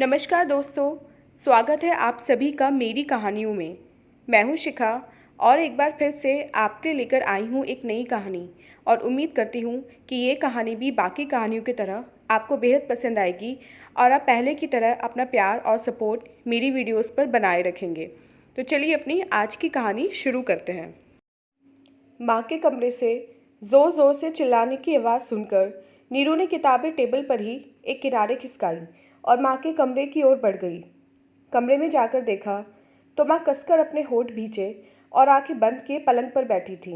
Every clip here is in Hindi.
नमस्कार दोस्तों, स्वागत है आप सभी का मेरी कहानियों में। मैं हूं शिखा और एक बार फिर से आपके लेकर आई हूं एक नई कहानी और उम्मीद करती हूं कि ये कहानी भी बाकी कहानियों की तरह आपको बेहद पसंद आएगी और आप पहले की तरह अपना प्यार और सपोर्ट मेरी वीडियोस पर बनाए रखेंगे। तो चलिए अपनी आज की कहानी शुरू करते हैं। माँ के कमरे से ज़ोर ज़ोर से चिल्लाने की आवाज़ सुनकर नीरू ने किताबें टेबल पर ही एक किनारे खिसकाई और माँ के कमरे की ओर बढ़ गई। कमरे में जाकर देखा तो माँ कसकर अपने होंठ भींचे और आंखें बंद किए पलंग पर बैठी थी।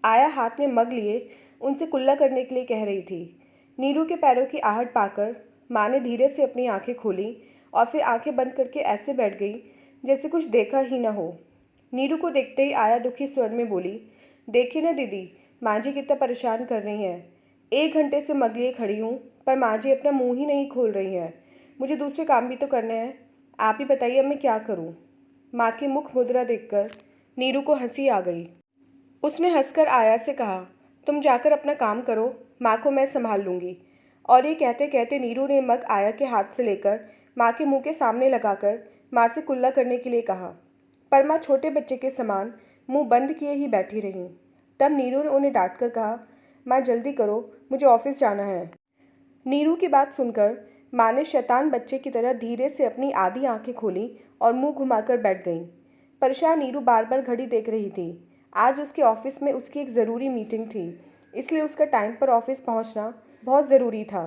आया हाथ में मग लिए उनसे कुल्ला करने के लिए कह रही थी। नीरू के पैरों की आहट पाकर माँ ने धीरे से अपनी आंखें खोली और फिर आंखें बंद करके ऐसे बैठ गई जैसे कुछ देखा ही न हो। नीरू को देखते ही आया दुखी स्वर में बोली, देखिए ना दीदी, माँ जी कितना परेशान कर रही हैं। 1 घंटे से मग लिए खड़ी हूँ पर माँ जी अपना मुंह ही नहीं खोल रही हैं। मुझे दूसरे काम भी तो करने हैं। आप ही बताइए अब मैं क्या करूँ। माँ की मुख मुद्रा देखकर नीरू को हंसी आ गई। उसने हंसकर आया से कहा, तुम जाकर अपना काम करो, माँ को मैं संभाल लूँगी। और ये कहते कहते नीरू ने मग आया के हाथ से लेकर माँ के मुंह के सामने लगाकर माँ से कुल्ला करने के लिए कहा, पर माँ छोटे बच्चे के समान मुंह बंद किए ही बैठी रहीं। तब नीरू ने उन्हें डांट कर कहा, माँ जल्दी करो, मुझे ऑफिस जाना है। नीरू की बात सुनकर माँ ने शैतान बच्चे की तरह धीरे से अपनी आधी आंखें खोली और मुंह घुमाकर बैठ गई। परेशान नीरू बार बार घड़ी देख रही थी। आज उसके ऑफिस में उसकी एक ज़रूरी मीटिंग थी, इसलिए उसका टाइम पर ऑफिस पहुंचना बहुत ज़रूरी था।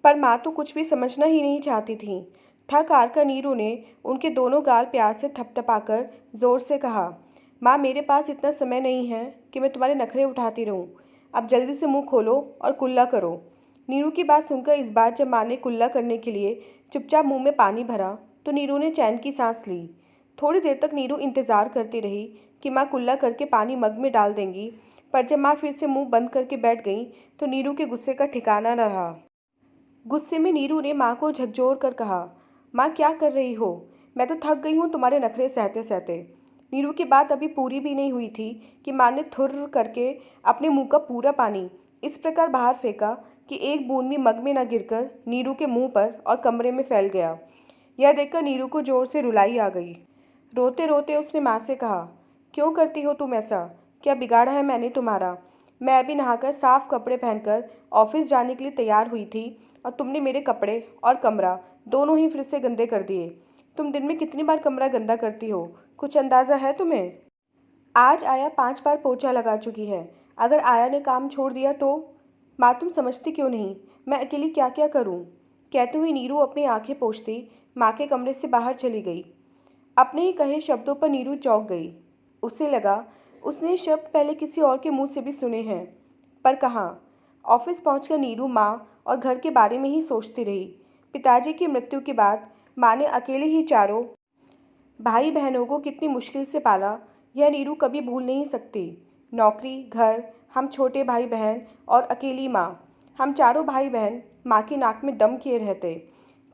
पर माँ तो कुछ भी समझना ही नहीं चाहती थी। थक हार कर नीरू ने उनके दोनों गाल प्यार से थपथपाकर ज़ोर से कहा, माँ मेरे पास इतना समय नहीं है कि मैं तुम्हारे नखरे उठाती रहूं। अब जल्दी से मुंह खोलो और कुल्ला करो। नीरू की बात सुनकर इस बार जब माँ ने कुल्ला करने के लिए चुपचाप मुंह में पानी भरा तो नीरू ने चैन की सांस ली। थोड़ी देर तक नीरू इंतज़ार करती रही कि माँ कुल्ला करके पानी मग में डाल देंगी, पर जब माँ फिर से मुंह बंद करके बैठ गई तो नीरू के गुस्से का ठिकाना न रहा। गुस्से में नीरू ने माँ को झकझोर कर कहा, माँ क्या कर रही हो? मैं तो थक गई हूँ तुम्हारे नखरे सहते सहते। नीरू की बात अभी पूरी भी नहीं हुई थी कि माँ ने थुर्र करके अपने मुंह का पूरा पानी इस प्रकार बाहर फेंका कि एक बूंद भी मग में न गिरकर नीरू के मुंह पर और कमरे में फैल गया। यह देखकर नीरू को जोर से रुलाई आ गई। रोते रोते उसने माँ से कहा, क्यों करती हो तुम ऐसा? क्या बिगाड़ा है मैंने तुम्हारा? मैं अभी नहाकर साफ कपड़े पहनकर ऑफिस जाने के लिए तैयार हुई थी और तुमने मेरे कपड़े और कमरा दोनों ही फिर से गंदे कर दिए। तुम दिन में कितनी बार कमरा गंदा करती हो, कुछ अंदाज़ा है तुम्हें? आज आया 5 बार पोछा लगा चुकी है। अगर आया ने काम छोड़ दिया तो? माँ तुम समझती क्यों नहीं? मैं अकेली क्या क्या करूँ? कहते हुए नीरू अपनी आंखें पोंछती माँ के कमरे से बाहर चली गई। अपने ही कहे शब्दों पर नीरू चौंक गई। उसे लगा उसने ये शब्द पहले किसी और के मुंह से भी सुने हैं, पर कहाँ। ऑफिस पहुंचकर नीरू माँ और घर के बारे में ही सोचती रही। पिताजी की मृत्यु के बाद माँ ने अकेले ही चारों भाई बहनों को कितनी मुश्किल से पाला, यह नीरू कभी भूल नहीं सकती। नौकरी, घर, हम छोटे भाई बहन और अकेली माँ, हम चारों भाई बहन माँ की नाक में दम किए रहते।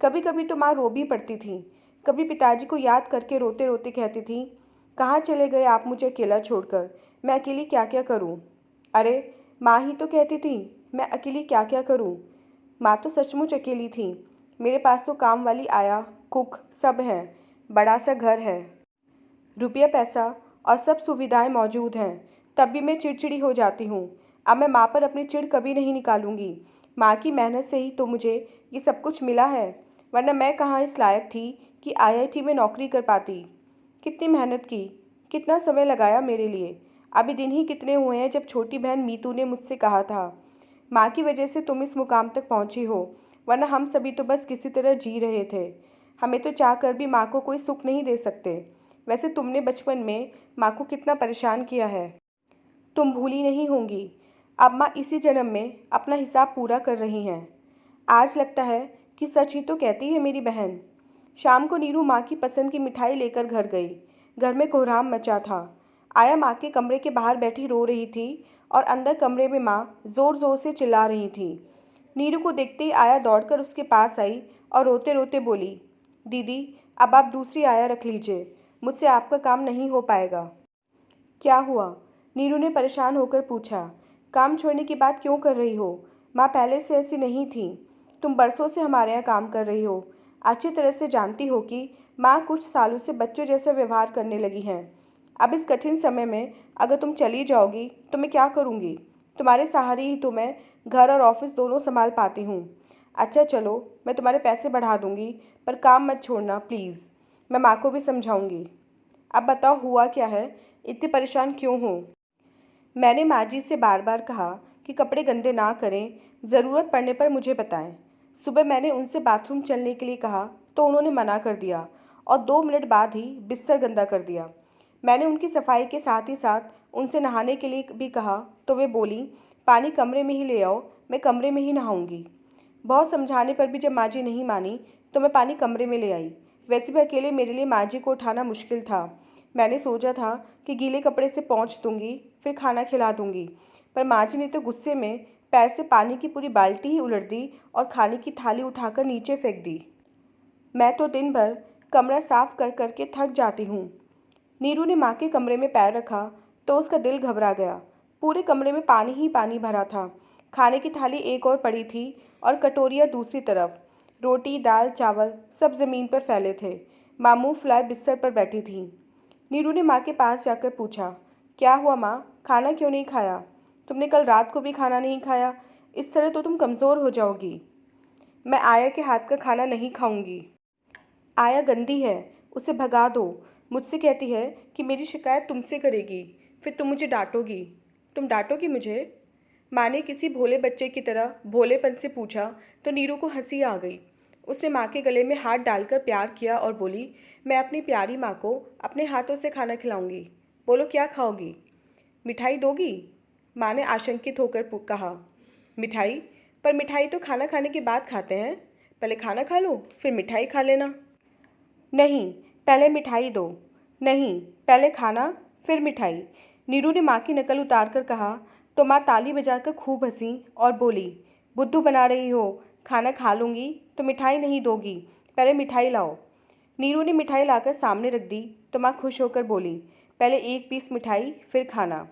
कभी कभी तो माँ रो भी पड़ती थी। कभी पिताजी को याद करके रोते रोते कहती थी, कहाँ चले गए आप मुझे अकेला छोड़कर? मैं अकेली क्या क्या करूँ? अरे माँ ही तो कहती थी, मैं अकेली क्या क्या करूँ। माँ तो सचमुच अकेली थी। मेरे पास तो काम वाली आया, कुक सब हैं, बड़ा सा घर है, रुपया पैसा और सब सुविधाएं मौजूद हैं, तब भी मैं चिड़चिड़ी हो जाती हूँ। अब मैं माँ पर अपनी चिढ़ कभी नहीं निकालूंगी। माँ की मेहनत से ही तो मुझे ये सब कुछ मिला है, वरना मैं कहाँ इस लायक थी कि आईआईटी में नौकरी कर पाती। कितनी मेहनत की, कितना समय लगाया मेरे लिए। अभी दिन ही कितने हुए हैं जब छोटी बहन मीतू ने मुझसे कहा था, माँ की वजह से तुम इस मुकाम तक पहुँची हो, वरना हम सभी तो बस किसी तरह जी रहे थे। हमें तो चाह कर भी माँ को कोई सुख नहीं दे सकते। वैसे तुमने बचपन में माँ को कितना परेशान किया है, तुम भूली नहीं होंगी। अब माँ इसी जन्म में अपना हिसाब पूरा कर रही हैं। आज लगता है कि सच ही तो कहती है मेरी बहन। शाम को नीरू माँ की पसंद की मिठाई लेकर घर गई। घर में कोहराम मचा था। आया माँ के कमरे के बाहर बैठी रो रही थी और अंदर कमरे में माँ ज़ोर ज़ोर से चिल्ला रही थी। नीरू को देखते ही आया दौड़कर उसके पास आई और रोते रोते बोली, दीदी अब आप दूसरी आया रख लीजिए, मुझसे आपका काम नहीं हो पाएगा। क्या हुआ? नीरू ने परेशान होकर पूछा। काम छोड़ने की बात क्यों कर रही हो? माँ पहले से ऐसी नहीं थी। तुम बरसों से हमारे यहाँ काम कर रही हो। अच्छी तरह से जानती हो कि माँ कुछ सालों से बच्चों जैसा व्यवहार करने लगी हैं। अब इस कठिन समय में अगर तुम चली जाओगी तो मैं क्या करूँगी? तुम्हारे सहारे ही तो मैं घर और ऑफिस दोनों संभाल पाती हूँ। अच्छा चलो, मैं तुम्हारे पैसे बढ़ा दूँगी, पर काम मत छोड़ना प्लीज़। मैं माँ को भी समझाऊँगी। अब बताओ हुआ क्या है? इतनी परेशान क्यों हो? मैंने माँ जी से बार बार कहा कि कपड़े गंदे ना करें, ज़रूरत पड़ने पर मुझे बताएं। सुबह मैंने उनसे बाथरूम चलने के लिए कहा तो उन्होंने मना कर दिया और 2 मिनट बाद ही बिस्तर गंदा कर दिया। मैंने उनकी सफाई के साथ ही साथ उनसे नहाने के लिए भी कहा तो वे बोली, पानी कमरे में ही ले आओ, मैं कमरे में ही नहाऊंगी। बहुत समझाने पर भी जब माँ जी नहीं मानी तो मैं पानी कमरे में ले आई। वैसे भी अकेले मेरे लिए माँ जी को उठाना मुश्किल था। मैंने सोचा था कि गीले कपड़े से पोंछ दूंगी, फिर खाना खिला दूंगी, पर माँ जी ने तो गुस्से में पैर से पानी की पूरी बाल्टी ही उलट दी और खाने की थाली उठाकर नीचे फेंक दी। मैं तो दिन भर कमरा साफ कर करके थक जाती हूँ। नीरू ने माँ के कमरे में पैर रखा तो उसका दिल घबरा गया। पूरे कमरे में पानी ही पानी भरा था। खाने की थाली एक और पड़ी थी और कटोरियाँ दूसरी तरफ। रोटी, दाल, चावल सब ज़मीन पर फैले थे। माँ मुँह फुलाए बिस्तर पर बैठी थी। नीरू ने माँ के पास जाकर पूछा, क्या हुआ माँ, खाना क्यों नहीं खाया? तुमने कल रात को भी खाना नहीं खाया, इस तरह तो तुम कमज़ोर हो जाओगी। मैं आया के हाथ का खाना नहीं खाऊंगी। आया गंदी है, उसे भगा दो। मुझसे कहती है कि मेरी शिकायत तुमसे करेगी, फिर तुम मुझे डांटोगी। तुम डांटोगी मुझे? माँ ने किसी भोले बच्चे की तरह भोलेपन से पूछा तो नीरू को हंसी आ गई। उसने माँ के गले में हाथ डालकर प्यार किया और बोली, मैं अपनी प्यारी माँ को अपने हाथों से खाना खिलाऊंगी। बोलो क्या खाओगी? मिठाई दोगी? माँ ने आशंकित होकर कहा। मिठाई? पर मिठाई तो खाना खाने के बाद खाते हैं। पहले खाना खा लो, फिर मिठाई खा लेना। नहीं, पहले मिठाई दो। नहीं, पहले खाना, फिर मिठाई। नीरू ने माँ की नकल उतार कर कहा तो माँ ताली बजाकर खूब हंसी और बोली, बुद्धू बना रही हो, खाना खा लूँगी तो मिठाई नहीं दोगी, पहले मिठाई लाओ। नीरू ने मिठाई लाकर सामने रख दी तो माँ खुश होकर बोली, पहले एक पीस मिठाई, फिर खाना।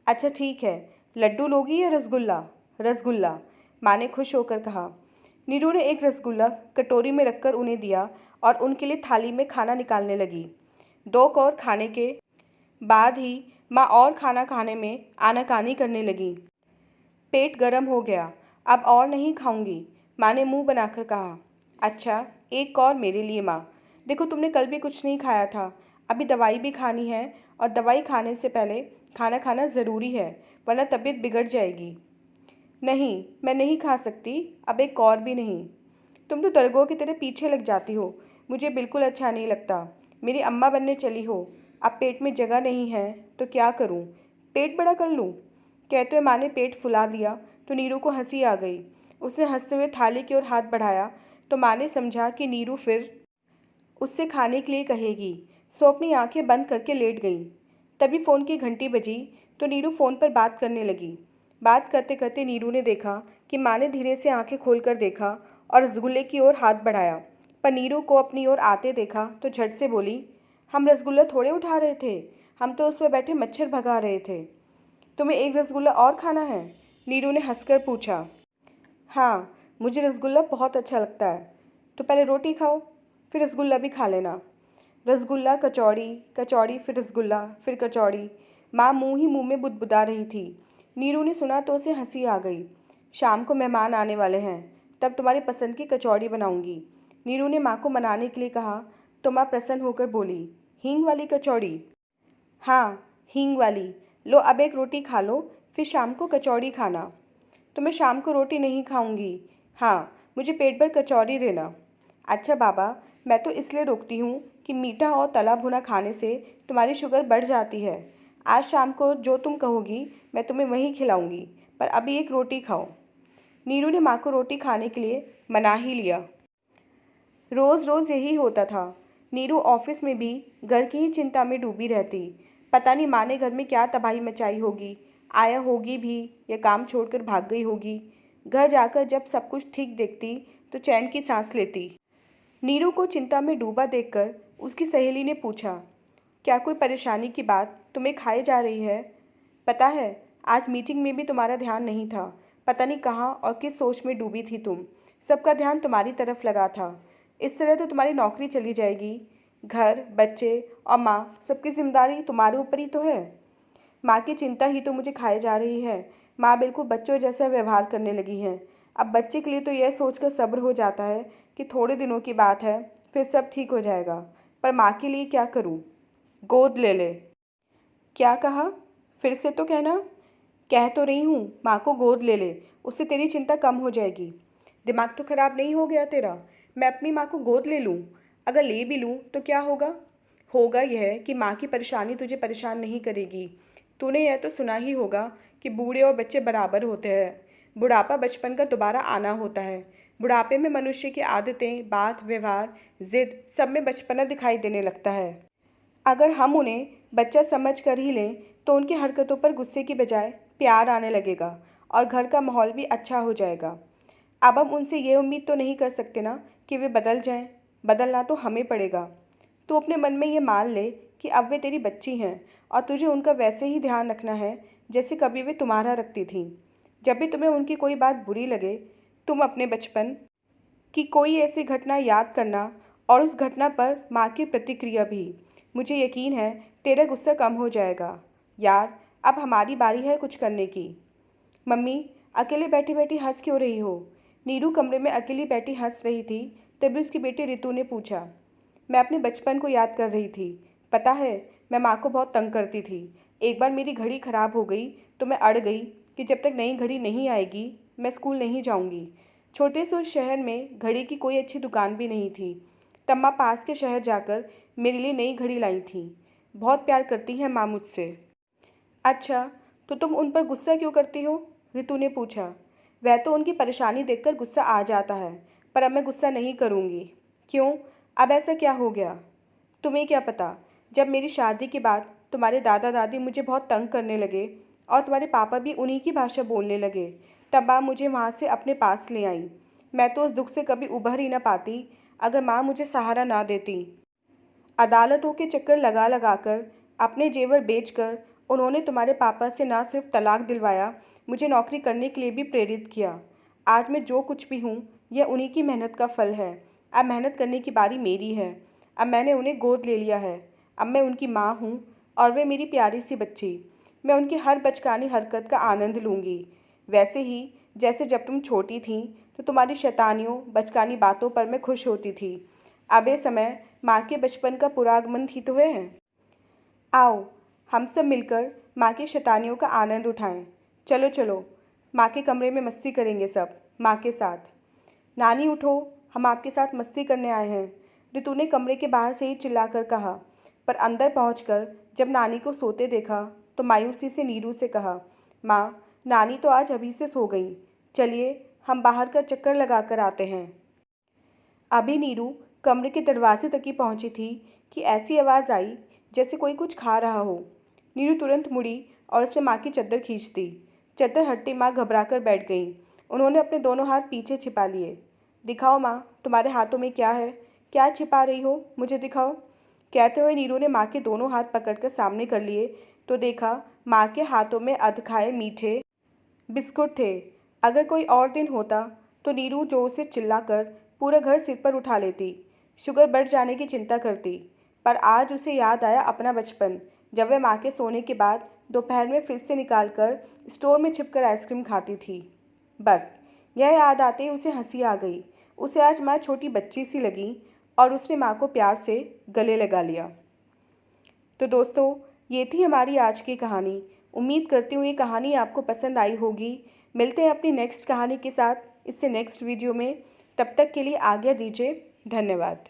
अच्छा ठीक है, लड्डू लोगी या रसगुल्ला? रसगुल्ला, माँ ने खुश होकर कहा। नीरू ने एक रसगुल्ला कटोरी में रखकर उन्हें दिया और उनके लिए थाली में खाना निकालने लगी। 2 कौर खाने के बाद ही माँ और खाना खाने में आनाकानी करने लगी। पेट गर्म हो गया, अब और नहीं खाऊंगी, माँ ने मुंह बनाकर कहा। अच्छा, 1 कौर मेरे लिए माँ। देखो तुमने कल भी कुछ नहीं खाया था, अभी दवाई भी खानी है और दवाई खाने से पहले खाना खाना ज़रूरी है, वरना तबीयत बिगड़ जाएगी। नहीं, मैं नहीं खा सकती, अब 1 कौर भी नहीं। तुम तो दरगोह की तरह पीछे लग जाती हो, मुझे बिल्कुल अच्छा नहीं लगता। मेरी अम्मा बनने चली हो, अब पेट में जगह नहीं है तो क्या करूं? पेट बड़ा कर लूं? कहते हुए माँ ने पेट फुला लिया तो नीरू को हंसी आ गई। उसने हंसते हुए थाली की ओर हाथ बढ़ाया तो माँ ने समझा कि नीरू फिर उससे खाने के लिए कहेगी, सो अपनी आंखें बंद करके लेट गई। तभी फ़ोन की घंटी बजी तो नीरू फ़ोन पर बात करने लगी। बात करते करते नीरू ने देखा कि माँ ने धीरे से आंखें खोलकर देखा और रसगुल्ले की ओर हाथ बढ़ाया, पर नीरू को अपनी ओर आते देखा तो झट से बोली, हम रसगुल्ला थोड़े उठा रहे थे, हम तो उस पर बैठे मच्छर भगा रहे थे। तुम्हें एक रसगुल्ला और खाना है? नीरू ने हंसकर पूछा। हाँ, मुझे रसगुल्ला बहुत अच्छा लगता है। तो पहले रोटी खाओ, फिर रसगुल्ला भी खा लेना। रसगुल्ला, कचौड़ी, कचौड़ी, फिर रसगुल्ला, फिर कचौड़ी। माँ मुँह ही मुँह में बुदबुदा रही थी। नीरू ने सुना तो उसे हंसी आ गई। शाम को मेहमान आने वाले हैं, तब तुम्हारी पसंद की कचौड़ी बनाऊंगी। नीरू ने माँ को मनाने के लिए कहा तो माँ प्रसन्न होकर बोली, हींग वाली कचौड़ी? हाँ, हींग वाली। लो अब एक रोटी खा लो, फिर शाम को कचौड़ी खाना। तो मैं शाम को रोटी नहीं खाऊंगी। हाँ, मुझे पेट भर कचौड़ी देना। अच्छा बाबा, मैं तो इसलिए रोकती हूँ कि मीठा और तला भुना खाने से तुम्हारी शुगर बढ़ जाती है। आज शाम को जो तुम कहोगी मैं तुम्हें वही खिलाऊंगी, पर अभी एक रोटी खाओ। नीरू ने माँ को रोटी खाने के लिए मना ही लिया। रोज़ रोज़ यही होता था। नीरू ऑफिस में भी घर की ही चिंता में डूबी रहती। पता नहीं माँ ने घर में क्या तबाही मचाई होगी, आया होगी भी या काम छोड़कर भाग गई होगी। घर जाकर जब सब कुछ ठीक देखती तो चैन की सांस लेती। नीरू को चिंता में डूबा देखकर उसकी सहेली ने पूछा, क्या कोई परेशानी की बात तुम्हें खाए जा रही है? पता है, आज मीटिंग में भी तुम्हारा ध्यान नहीं था। पता नहीं कहाँ और किस सोच में डूबी थी तुम। सबका ध्यान तुम्हारी तरफ लगा था। इस तरह तो तुम्हारी नौकरी चली जाएगी। घर, बच्चे और माँ, सबकी जिम्मेदारी तुम्हारे ऊपर ही तो है। माँ की चिंता ही तो मुझे खाए जा रही है। माँ बिल्कुल बच्चों जैसा व्यवहार करने लगी है। अब बच्चे के लिए तो यह सोचकर सब्र हो जाता है कि थोड़े दिनों की बात है, फिर सब ठीक हो जाएगा। पर माँ के लिए क्या करूँ? गोद ले ले। क्या कहा? फिर से तो कहना। कह तो रही हूँ, माँ को गोद ले ले, उससे तेरी चिंता कम हो जाएगी। दिमाग तो खराब नहीं हो गया तेरा? मैं अपनी माँ को गोद ले लूँ? अगर ले भी लूँ तो क्या होगा? होगा यह कि माँ की परेशानी तुझे परेशान नहीं करेगी। तूने यह तो सुना ही होगा कि बूढ़े और बच्चे बराबर होते हैं। बुढ़ापा बचपन का दोबारा आना होता है। बुढ़ापे में मनुष्य की आदतें, बात, व्यवहार, जिद सब में बचपना दिखाई देने लगता है। अगर हम उन्हें बच्चा समझ कर ही लें तो उनकी हरकतों पर गुस्से की बजाय प्यार आने लगेगा और घर का माहौल भी अच्छा हो जाएगा। अब हम उनसे ये उम्मीद तो नहीं कर सकते ना कि वे बदल जाएं। बदलना तो हमें पड़ेगा। तू अपने मन में ये मान ले कि अब वे तेरी बच्ची हैं और तुझे उनका वैसे ही ध्यान रखना है जैसे कभी वे तुम्हारा रखती थीं। जब भी तुम्हें उनकी कोई बात बुरी लगे, तुम अपने बचपन कि कोई ऐसी घटना याद करना और उस घटना पर माँ की प्रतिक्रिया भी। मुझे यकीन है तेरा गुस्सा कम हो जाएगा। यार, अब हमारी बारी है कुछ करने की। मम्मी, अकेले बैठी बैठी हंस क्यों रही हो? नीरू कमरे में अकेली बैठी हंस रही थी। तभी उसकी बेटी रितु ने पूछा। मैं अपने बचपन को याद कर रही थी। पता है, मैं माँ को बहुत तंग करती थी। एक बार मेरी घड़ी खराब हो गई तो मैं अड़ गई कि जब तक नई घड़ी नहीं आएगी मैं स्कूल नहीं जाऊंगी। छोटे से उस शहर में घड़ी की कोई अच्छी दुकान भी नहीं थी। तब माँ पास के शहर जाकर मेरे लिए नई घड़ी लाई थी। बहुत प्यार करती है माँ मुझसे। अच्छा, तो तुम उन पर गुस्सा क्यों करती हो? रितु ने पूछा। वह तो उनकी परेशानी देखकर गुस्सा आ जाता है, पर अब मैं गुस्सा नहीं करूँगी। क्यों? अब ऐसा क्या हो गया? तुम्हें क्या पता। जब मेरी शादी के बाद तुम्हारे दादा दादी मुझे बहुत तंग करने लगे और तुम्हारे पापा भी उन्हीं की भाषा बोलने लगे, तब माँ मुझे वहाँ से अपने पास ले आई। मैं तो उस दुख से कभी उभर ही ना पाती अगर माँ मुझे सहारा ना देती। अदालतों के चक्कर लगा लगा कर, अपने जेवर बेचकर उन्होंने तुम्हारे पापा से ना सिर्फ तलाक दिलवाया, मुझे नौकरी करने के लिए भी प्रेरित किया। आज मैं जो कुछ भी हूँ, यह उन्हीं की मेहनत का फल है। अब मेहनत करने की बारी मेरी है। अब मैंने उन्हें गोद ले लिया है। अब मैं उनकी माँ हूँ और वे मेरी प्यारी सी बच्ची। मैं उनकी हर बचकानी हरकत का आनंद लूँगी, वैसे ही जैसे जब तुम छोटी थी तो तुम्हारी शैतानियों, बचकानी बातों पर मैं खुश होती थी। अब ये समय माँ के बचपन का पुरागमन ही तो है। आओ, हम सब मिलकर माँ की शैतानियों का आनंद उठाएं। चलो चलो, माँ के कमरे में मस्ती करेंगे सब, माँ के साथ। नानी उठो, हम आपके साथ मस्ती करने आए हैं, रितु ने कमरे के बाहर से ही चिल्लाकर कहा। पर अंदर पहुंचकर जब नानी को सोते देखा तो मायूसी से नीरू से कहा, माँ, नानी तो आज अभी से सो गई। चलिए हम बाहर का चक्कर लगा कर आते हैं। अभी नीरू कमरे के दरवाजे तक ही पहुंची थी कि ऐसी आवाज़ आई जैसे कोई कुछ खा रहा हो। नीरू तुरंत मुड़ी और उसने माँ की चद्दर खींच दी। चद्दर हटते माँ घबराकर बैठ गई। उन्होंने अपने दोनों हाथ पीछे छिपा लिए। दिखाओ माँ, तुम्हारे हाथों में क्या है? क्या छिपा रही हो? मुझे दिखाओ। कहते हुए नीरू ने माँ के दोनों हाथ पकड़कर सामने कर लिए तो देखा माँ के हाथों में अधखाए मीठे बिस्कुट थे। अगर कोई और दिन होता तो नीरू जोर से चिल्लाकर पूरा घर सिर पर उठा लेती, शुगर बढ़ जाने की चिंता करती। पर आज उसे याद आया अपना बचपन, जब वह माँ के सोने के बाद दोपहर में फ्रिज से निकालकर स्टोर में छिपकर आइसक्रीम खाती थी। बस यह याद आते ही उसे हंसी आ गई। उसे आज माँ छोटी बच्ची सी लगी और उसने माँ को प्यार से गले लगा लिया। तो दोस्तों, ये थी हमारी आज की कहानी। उम्मीद करती हूँ ये कहानी आपको पसंद आई होगी। मिलते हैं अपनी नेक्स्ट कहानी के साथ, इससे नेक्स्ट वीडियो में। तब तक के लिए आज्ञा दीजिए। धन्यवाद।